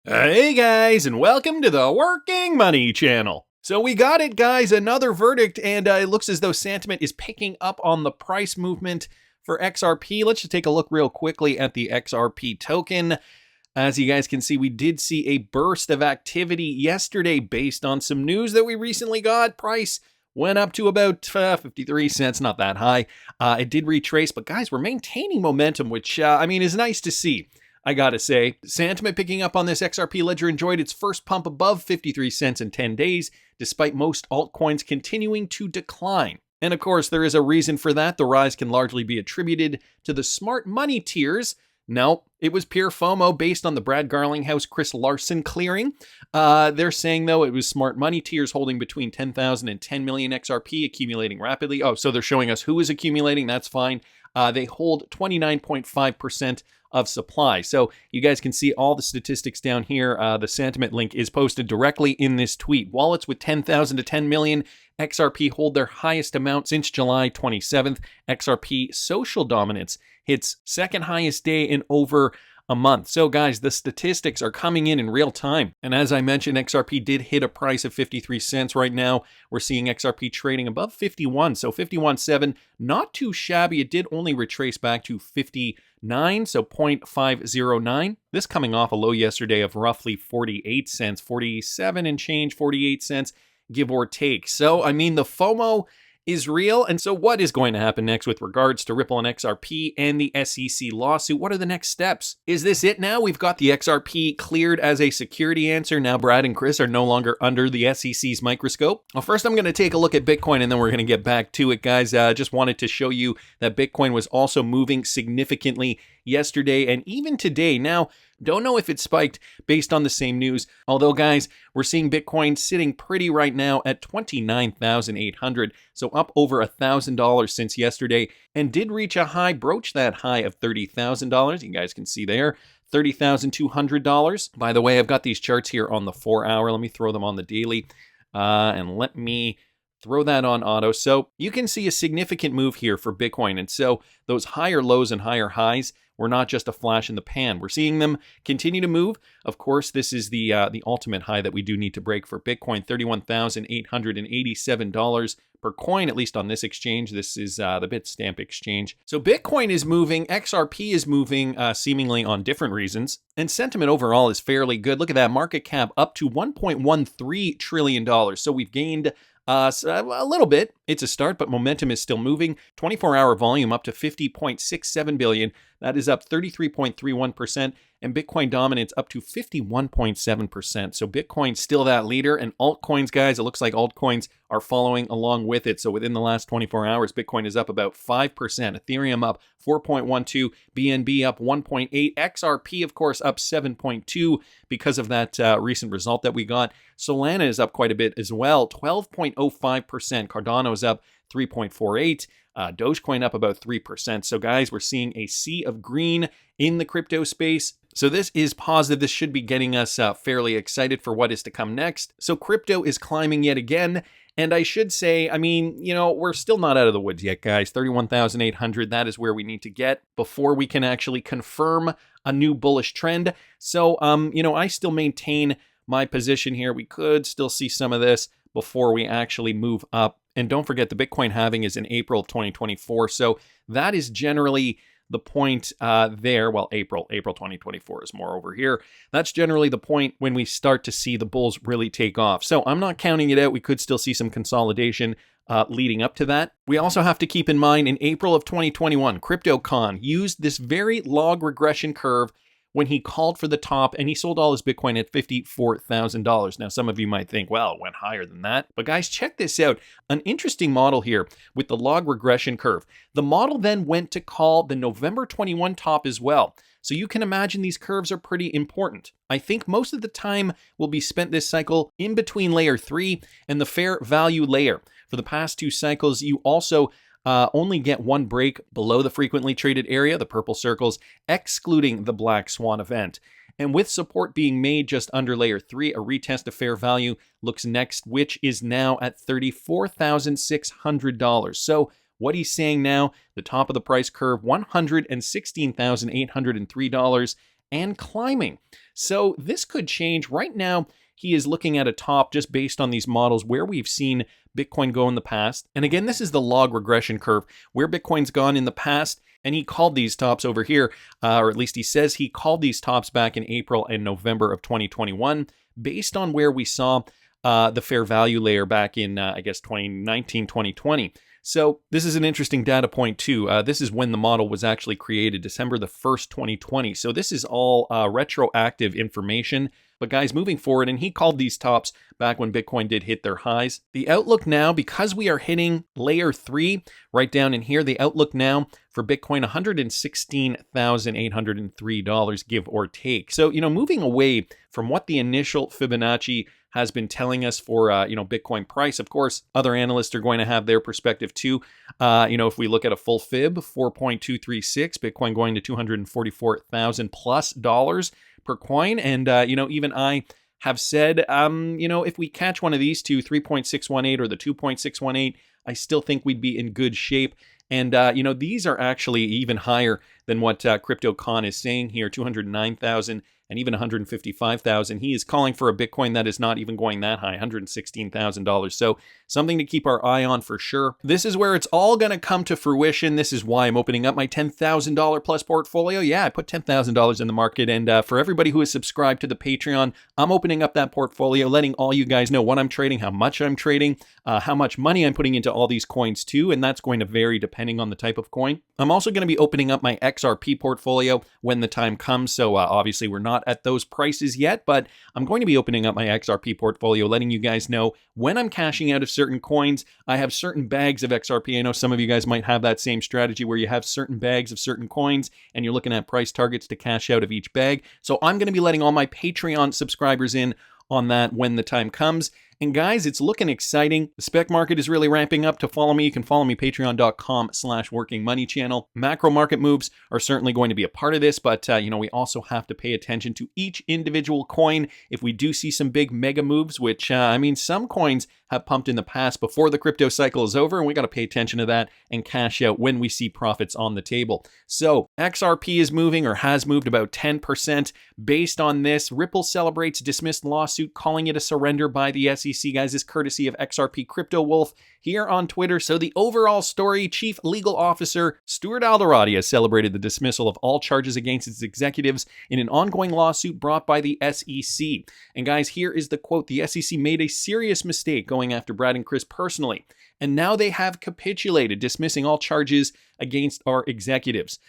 Hey guys, and welcome to the Working Money channel. So we got it, guys, another verdict, and it looks as though sentiment is picking up on the price movement for XRP. Let's just take a look real quickly at the XRP token. As you guys can see, we did see a burst of activity yesterday based on some news that we recently got. Price went up to about 53 cents, not that high. It did retrace, but guys, we're maintaining momentum, which, is nice to see. I gotta say, sentiment picking up on this. XRP ledger enjoyed its first pump above 53 cents in 10 days, despite most altcoins continuing to decline. And of course, there is a reason for that. The rise can largely be attributed to the smart money tiers. No, it was pure FOMO based on the Brad Garlinghouse, Chris Larson clearing. They're saying, though, it was smart money tiers holding between 10,000 and 10 million XRP, accumulating rapidly. Oh, so they're showing us who is accumulating. That's fine. They hold 29.5% of supply. So you guys can see all the statistics down here. The sentiment link is posted directly in this tweet. Wallets with 10,000 to 10 million XRP hold their highest amount since July 27th. XRP social dominance hits second highest day in over a month. So guys, the statistics are coming in real time. And as I mentioned, XRP did hit a price of 53 cents right now. We're seeing XRP trading above 51. So 51.7, not too shabby. It did only retrace back to 59, so 0.509. This coming off a low yesterday of roughly 48 cents, 47 and change, 48 cents, give or take. So, the FOMO is real. And so what is going to happen next with regards to Ripple and XRP and the SEC lawsuit? What are the next steps? Is this it now? We've got the XRP cleared as a security answer. Now Brad and Chris are no longer under the SEC's microscope. Well, first I'm going to take a look at Bitcoin and then we're going to get back to it, guys. Just wanted to show you that Bitcoin was also moving significantly yesterday and even today. Now, don't know if it spiked based on the same news. Although, guys, we're seeing Bitcoin sitting pretty right now at 29,800. So up over $1,000 since yesterday and did reach a high, broach that high of $30,000. You guys can see there. $30,200. By the way, I've got these charts here on the 4-hour. Let me throw them on the daily. And let me throw that on auto. So you can see a significant move here for Bitcoin. And so those higher lows and higher highs were not just a flash in the pan. We're seeing them continue to move. Of course, this is the ultimate high that we do need to break for Bitcoin, $31,887 per coin, at least on this exchange. This is the Bitstamp exchange. So Bitcoin is moving, XRP is moving seemingly on different reasons, and sentiment overall is fairly good. Look at that market cap up to $1.13 trillion. So we've gained a little bit. It's a start, but momentum is still moving. 24-hour volume up to 50.67 billion. That is up 33.31%. And Bitcoin dominance up to 51.7%. So Bitcoin's still that leader. And altcoins, guys, it looks like altcoins are following along with it. So within the last 24 hours, Bitcoin is up about 5%. Ethereum up 4.12. BNB up 1.8. XRP, of course, up 7.2 because of that recent result that we got. Solana is up quite a bit as well, 12.05%. Cardano's up 3.48. Dogecoin up about 3%. So guys, we're seeing a sea of green in the crypto space. So this is positive. This should be getting us fairly excited for what is to come next. So crypto is climbing yet again. And I should say, we're still not out of the woods yet, guys. 31,800, that is where we need to get before we can actually confirm a new bullish trend. So, I still maintain my position here. We could still see some of this before we actually move up. And don't forget, the Bitcoin halving is in April of 2024. So that is generally the point there. Well, April 2024 is more over here. That's generally the point when we start to see the bulls really take off. So I'm not counting it out. We could still see some consolidation leading up to that. We also have to keep in mind in April of 2021, CryptoCon used this very log regression curve when he called for the top and he sold all his Bitcoin at $54,000. Now, some of you might think, well, it went higher than that. But guys, check this out. An interesting model here with the log regression curve. The model then went to call the November 21 top as well. So you can imagine these curves are pretty important. I think most of the time will be spent this cycle in between layer 3 and the fair value layer. For the past 2 cycles, you also only get one break below the frequently traded area, the purple circles, excluding the black swan event. And with support being made just under layer 3, a retest of fair value looks next, which is now at $34,600. So what he's saying now, the top of the price curve, $116,803 and climbing. So this could change. Right now, he is looking at a top just based on these models where we've seen Bitcoin go in the past. And again, this is the log regression curve where Bitcoin's gone in the past. And he called these tops over here, or at least he says he called these tops back in April and November of 2021, based on where we saw the fair value layer back in, I guess, 2019, 2020. So this is an interesting data point too. This is when the model was actually created, December the 1st, 2020. So this is all retroactive information. But guys, moving forward, and he called these tops back when Bitcoin did hit their highs. The outlook now, because we are hitting layer 3 right down in here, the outlook now for Bitcoin, $116,803, give or take. So, moving away from what the initial Fibonacci has been telling us for, Bitcoin price. Of course, other analysts are going to have their perspective too. If we look at a full fib, 4.236, Bitcoin going to $244,000 plus per coin. And, even I have said, if we catch one of these two, 3.618 or the 2.618, I still think we'd be in good shape. And, these are actually even higher than what CryptoCon is saying here, 209,000 and even 155,000. He is calling for a Bitcoin that is not even going that high, $116,000. So something to keep our eye on for sure. This is where it's all going to come to fruition. This is why I'm opening up my $10,000 plus portfolio. Yeah, I put $10,000 in the market. And for everybody who is subscribed to the Patreon, I'm opening up that portfolio, letting all you guys know what I'm trading, how much I'm trading, how much money I'm putting into all these coins too. And that's going to vary depending on the type of coin. I'm also going to be opening up my XRP portfolio when the time comes. So obviously we're not at those prices yet, but I'm going to be opening up my XRP portfolio, letting you guys know when I'm cashing out of certain coins. I have certain bags of XRP. I know some of you guys might have that same strategy where you have certain bags of certain coins and you're looking at price targets to cash out of each bag. So I'm going to be letting all my Patreon subscribers in on that when the time comes. And guys, it's looking exciting. The spec market is really ramping up. To follow me, you can follow me, patreon.com/workingmoneychannel. Macro market moves are certainly going to be a part of this, but we also have to pay attention to each individual coin. If we do see some big mega moves, which some coins have pumped in the past before the crypto cycle is over, and we got to pay attention to that and cash out when we see profits on the table. So XRP is moving, or has moved, about 10% based on this. Ripple celebrates dismissed lawsuit, calling it a surrender by the SEC. Guys, is courtesy of XRP Crypto Wolf here on Twitter. So the overall story: Chief Legal Officer Stuart Alderoty has celebrated the dismissal of all charges against its executives in an ongoing lawsuit brought by the SEC. And guys, here is the quote: "The SEC made a serious mistake going after Brad and Chris personally, and now they have capitulated, dismissing all charges against our executives.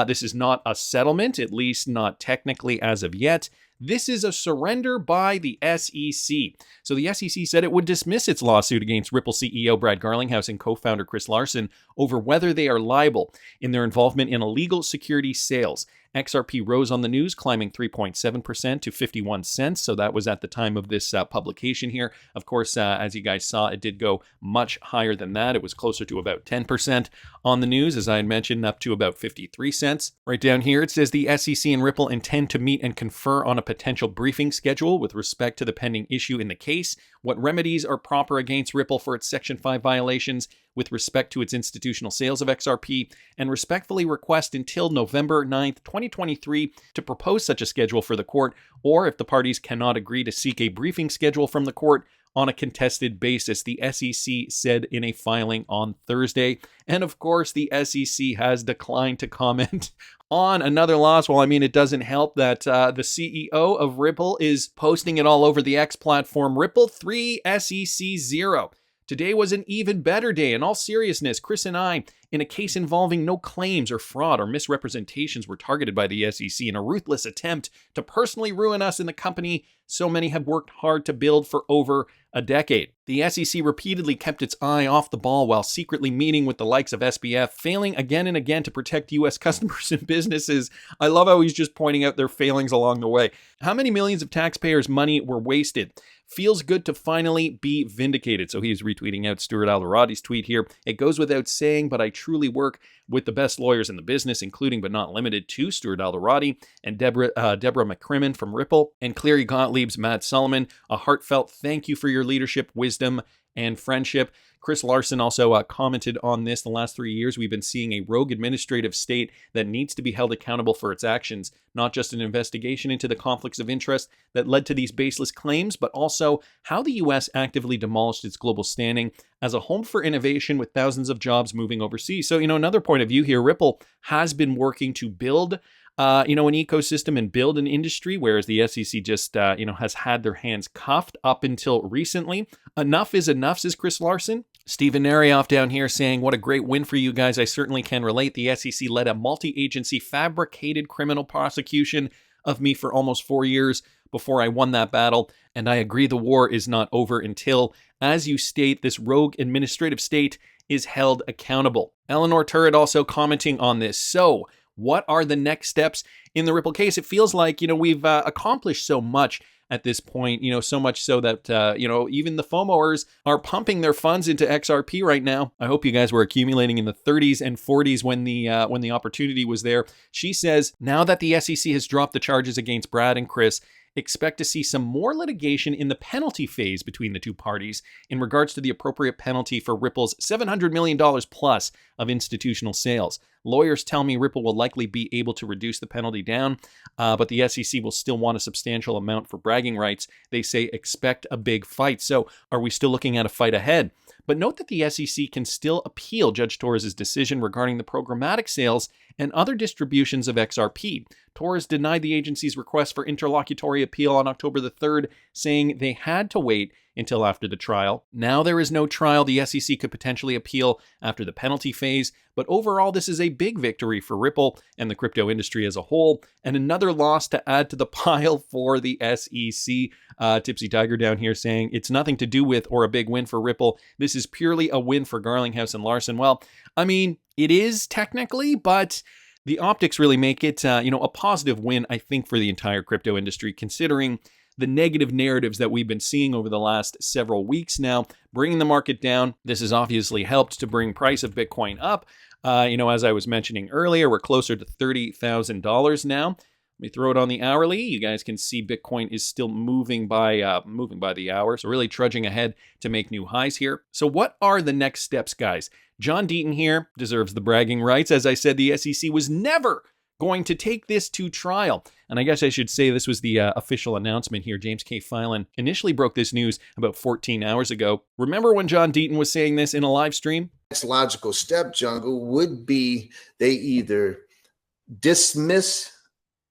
This is not a settlement, at least not technically as of yet. This is a surrender by the SEC." So the SEC said it would dismiss its lawsuit against Ripple CEO Brad Garlinghouse and co-founder Chris Larson over whether they are liable in their involvement in illegal security sales. XRP rose on the news, climbing 3.7% to 51 cents. So that was at the time of this publication here. Of course, as you guys saw, it did go much higher than that. It was closer to about 10% on the news, as I had mentioned, up to about 53 cents. Right down here, it says the SEC and Ripple intend to meet and confer on a potential briefing schedule with respect to the pending issue in the case, what remedies are proper against Ripple for its Section 5 violations with respect to its institutional sales of XRP, and respectfully request until November 9th, 2023 to propose such a schedule for the court, or if the parties cannot agree, to seek a briefing schedule from the court on a contested basis, the SEC said in a filing on Thursday. And of course, the SEC has declined to comment on another loss. Well, it doesn't help that the CEO of Ripple is posting it all over the X platform. Ripple 3, SEC 0. Today was an even better day. In all seriousness, Chris and I, in a case involving no claims or fraud or misrepresentations, were targeted by the SEC in a ruthless attempt to personally ruin us in the company so many have worked hard to build for over a decade. The SEC repeatedly kept its eye off the ball while secretly meeting with the likes of SBF, failing again and again to protect U.S. customers and businesses. I love how he's just pointing out their failings along the way. How many millions of taxpayers' money were wasted? Feels good to finally be vindicated. So he's retweeting out Stuart Alderoty's tweet here. It goes without saying, but I truly work with the best lawyers in the business, including but not limited to Stuart Alderoty and Deborah McCrimmon from Ripple, and Cleary Gottlieb's Matt Solomon. A heartfelt thank you for your leadership, wisdom, and friendship. Chris Larson also commented on this. The last 3 years, we've been seeing a rogue administrative state that needs to be held accountable for its actions, not just an investigation into the conflicts of interest that led to these baseless claims, but also how the U.S. actively demolished its global standing as a home for innovation with thousands of jobs moving overseas. So, another point of view here, Ripple has been working to build an ecosystem and build an industry, whereas the SEC just, has had their hands cuffed up until recently. Enough is enough, says Chris Larson. Stephen Narioff down here saying, what a great win for you guys. I certainly can relate. The SEC led a multi-agency fabricated criminal prosecution of me for almost 4 years before I won that battle. And I agree the war is not over until, as you state, this rogue administrative state is held accountable. Eleanor Turret also commenting on this. So, what are the next steps in the Ripple case? It feels like, we've accomplished so much at this point, so much so that, even the FOMOers are pumping their funds into XRP right now. I hope you guys were accumulating in the 30s and 40s when the opportunity was there. She says, now that the SEC has dropped the charges against Brad and Chris, expect to see some more litigation in the penalty phase between the two parties in regards to the appropriate penalty for Ripple's $700 million plus of institutional sales. Lawyers tell me Ripple will likely be able to reduce the penalty down, but the SEC will still want a substantial amount for bragging rights. They say expect a big fight. So are we still looking at a fight ahead? But note that the SEC can still appeal Judge Torres' decision regarding the programmatic sales and other distributions of XRP. Torres denied the agency's request for interlocutory appeal on October the 3rd, saying they had to wait until after the trial. Now there is no trial. The SEC could potentially appeal after the penalty phase, but overall this is a big victory for Ripple and the crypto industry as a whole, and another loss to add to the pile for the SEC. Tipsy Tiger down here saying it's nothing to do with or a big win for Ripple. This is purely a win for Garlinghouse and Larson. Well, I mean, it is technically, but the optics really make it, a positive win, I think, for the entire crypto industry, considering the negative narratives that we've been seeing over the last several weeks now, bringing the market down. This has obviously helped to bring price of Bitcoin up. As I was mentioning earlier, we're closer to $30,000 now. Let me throw it on the hourly. You guys can see Bitcoin is still moving by the hour, so really trudging ahead to make new highs here. So what are the next steps, guys? John Deaton here deserves the bragging rights. As I said, the SEC was never going to take this to trial. And I guess I should say this was the official announcement here. James K. Filan initially broke this news about 14 hours ago. Remember when John Deaton was saying this in a live stream? Next logical step, Jungle, would be they either dismiss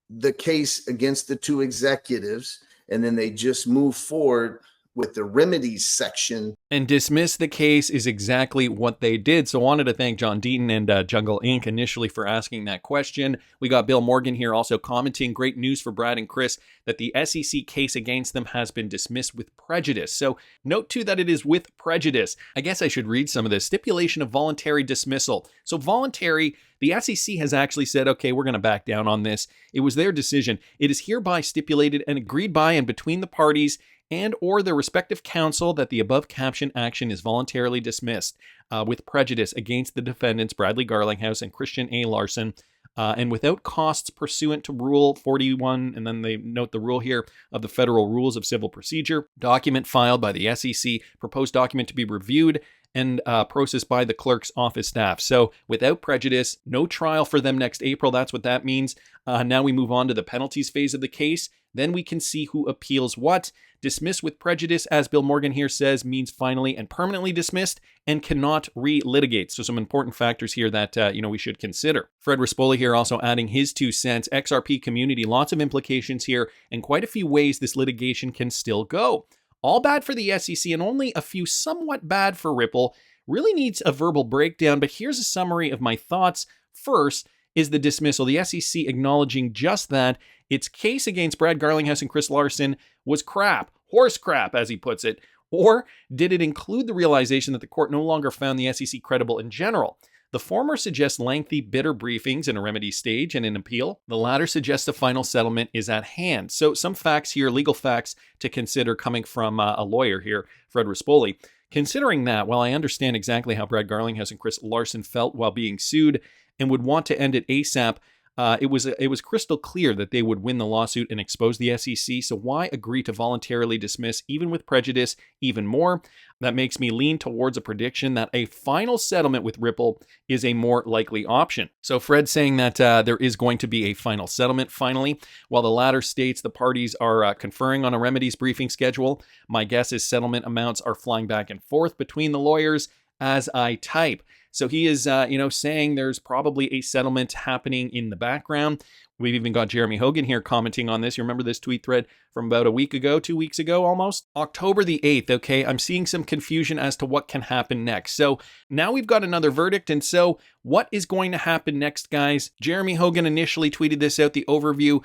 the case against the two executives and then they just move forward with the remedies section. And dismiss the case is exactly what they did. So I wanted to thank John Deaton and Jungle Inc. initially for asking that question. We got Bill Morgan here also commenting, great news for Brad and Chris that the SEC case against them has been dismissed with prejudice. So note too that it is with prejudice. I guess I should read some of this. Stipulation of voluntary dismissal. So voluntary, the SEC has actually said, okay, we're going to back down on this. It was their decision. It is hereby stipulated and agreed by and between the parties and or their respective counsel that the above caption action is voluntarily dismissed with prejudice against the defendants Bradley Garlinghouse and Christian A. Larson and without costs pursuant to Rule 41, and then they note the rule here of the Federal Rules of Civil Procedure, document filed by the SEC, proposed document to be reviewed and processed by the clerk's office staff. So without prejudice, no trial for them next April. That's what that means. Now we move on to the penalties phase of the case. Then we can see who appeals what. Dismissed with prejudice, as Bill Morgan here says, means finally and permanently dismissed and cannot re-litigate. So some important factors here that, we should consider. Fred Rispoli here also adding his 2 cents. XRP community, lots of implications here and quite a few ways this litigation can still go. All bad for the SEC and only a few somewhat bad for Ripple. Really needs a verbal breakdown, but here's a summary of my thoughts. First is the dismissal. The SEC acknowledging just that its case against Brad Garlinghouse and Chris Larson was crap, horse crap, as he puts it. Or did it include the realization that the court no longer found the SEC credible in general? The former suggests lengthy, bitter briefings in a remedy stage and an appeal. The latter suggests a final settlement is at hand. So some facts here, legal facts to consider coming from a lawyer here, Fred Rispoli. Considering that, while I understand exactly how Brad Garlinghouse and Chris Larson felt while being sued and would want to end it ASAP, It was crystal clear that they would win the lawsuit and expose the SEC, so why agree to voluntarily dismiss, even with prejudice, even more? That makes me lean towards a prediction that a final settlement with Ripple is a more likely option. So Fred's saying that there is going to be a final settlement finally, while the latter states the parties are conferring on a remedies briefing schedule. My guess is settlement amounts are flying back and forth between the lawyers as I type. So he is, saying there's probably a settlement happening in the background. We've even got Jeremy Hogan here commenting on this. You remember this tweet thread from about a week ago, 2 weeks ago almost? October the 8th, okay? I'm seeing some confusion as to what can happen next. So now we've got another verdict, and so what is going to happen next, guys? Jeremy Hogan initially tweeted this out, the overview,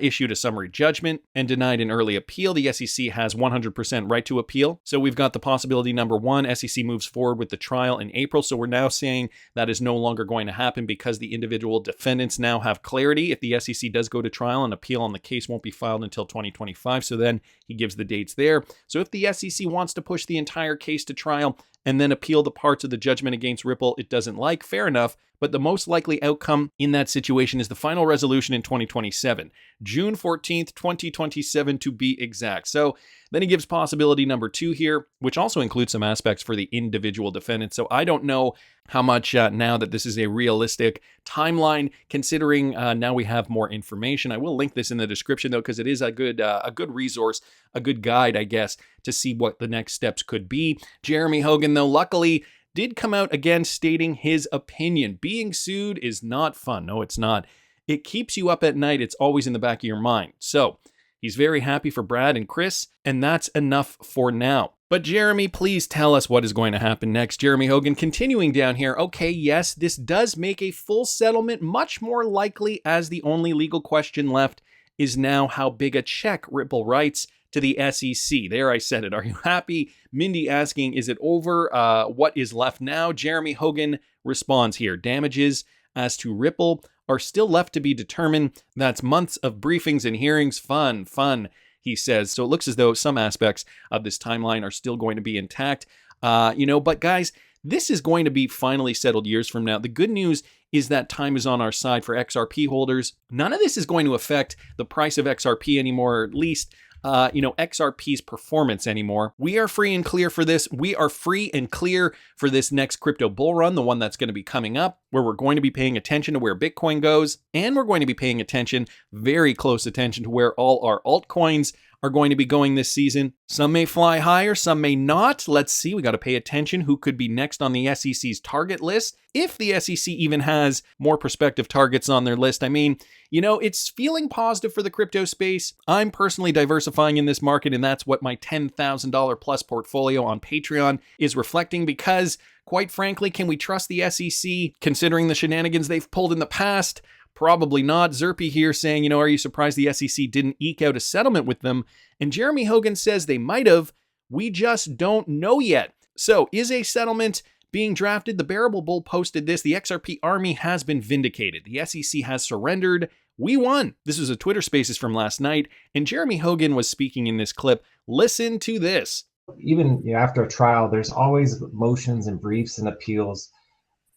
issued a summary judgment and denied an early appeal. The SEC has 100% right to appeal. So we've got the possibility number one, SEC moves forward with the trial in April. So we're now saying that is no longer going to happen because the individual defendants now have clarity. If the SEC does go to trial, an appeal on the case won't be filed until 2025. So then he gives the dates there. So if the SEC wants to push the entire case to trial and then appeal the parts of the judgment against Ripple it doesn't like, fair enough. But the most likely outcome in that situation is the final resolution in 2027, June 14th, 2027 to be exact. So then he gives possibility number two here, which also includes some aspects for the individual defendants. So I don't know how much now that this is a realistic timeline, considering now we have more information. I will link this in the description though, because it is a good resource, a good guide, I guess, to see what the next steps could be. Jeremy Hogan, though, luckily did come out again stating his opinion. Being sued is not fun. No, it's not. It keeps you up at night. It's always in the back of your mind. So he's very happy for Brad and Chris, and that's enough for now. But Jeremy, please tell us what is going to happen next. Jeremy Hogan continuing down here. Okay, yes, this does make a full settlement much more likely, as the only legal question left is now how big a check Ripple writes to the SEC. There, I said it. Are you happy? Mindy asking, is it over? What is left now? Jeremy Hogan responds here. Damages as to Ripple are still left to be determined. That's months of briefings and hearings. Fun, he says. So it looks as though some aspects of this timeline are still going to be intact. But guys, this is going to be finally settled years from now. The good news is that time is on our side for XRP holders. None of this is going to affect the price of XRP anymore, or at least XRP's performance anymore. We are free and clear for this. We are free and clear for this next crypto bull run, the one that's going to be coming up, where we're going to be paying attention to where Bitcoin goes, and we're going to be paying attention, very close attention, to where all our altcoins are going to be going this season. Some may fly higher, some may not. Let's see. We got to pay attention who could be next on the SEC's target list, if the SEC even has more prospective targets on their list. I mean, it's feeling positive for the crypto space. I'm personally diversifying in this market, and that's what my $10,000 plus portfolio on Patreon is reflecting, because quite frankly, can we trust the SEC considering the shenanigans they've pulled in the past? Probably not. Zerpy here saying, are you surprised the SEC didn't eke out a settlement with them? And Jeremy Hogan says they might have. We just don't know yet. So is a settlement being drafted? The Bearable Bull posted this. The XRP army has been vindicated. The SEC has surrendered. We won. This was a Twitter Spaces from last night, and Jeremy Hogan was speaking in this clip. Listen to this. Even after a trial, there's always motions and briefs and appeals.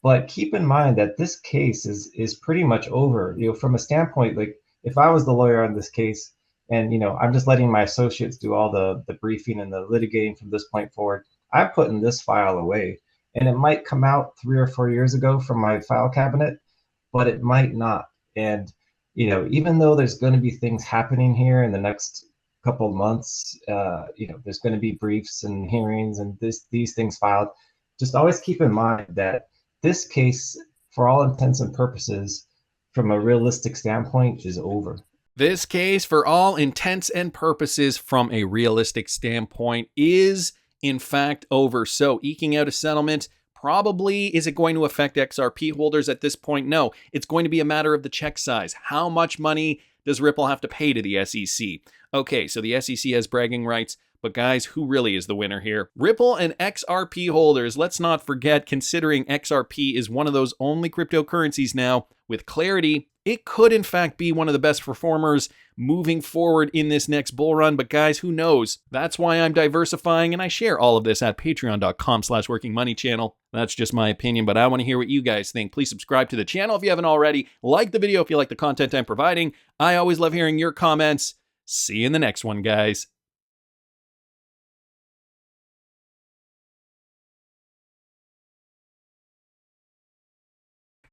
But keep in mind that this case is pretty much over. From a standpoint, like if I was the lawyer on this case, and I'm just letting my associates do all the briefing and the litigating from this point forward, I'm putting this file away. And it might come out 3 or 4 years ago from my file cabinet, but it might not. And even though there's going to be things happening here in the next couple of months, there's going to be briefs and hearings and these things filed. Just always keep in mind that this case, for all intents and purposes, from a realistic standpoint, is over. This case, for all intents and purposes, from a realistic standpoint, is in fact over. So eking out a settlement, probably, is it going to affect XRP holders at this point? No, it's going to be a matter of the check size. How much money does Ripple have to pay to the SEC? Okay, so the SEC has bragging rights, But guys, who really is the winner here? Ripple and XRP holders. Let's not forget, considering XRP is one of those only cryptocurrencies now with clarity, it could in fact be one of the best performers moving forward in this next bull run. But guys, who knows? That's why I'm diversifying, and I share all of this at patreon.com/workingmoneychannel. That's just my opinion, but I want to hear what you guys think. Please subscribe to the channel if you haven't already. Like the video if you like the content I'm providing. I always love hearing your comments. See you in the next one, guys.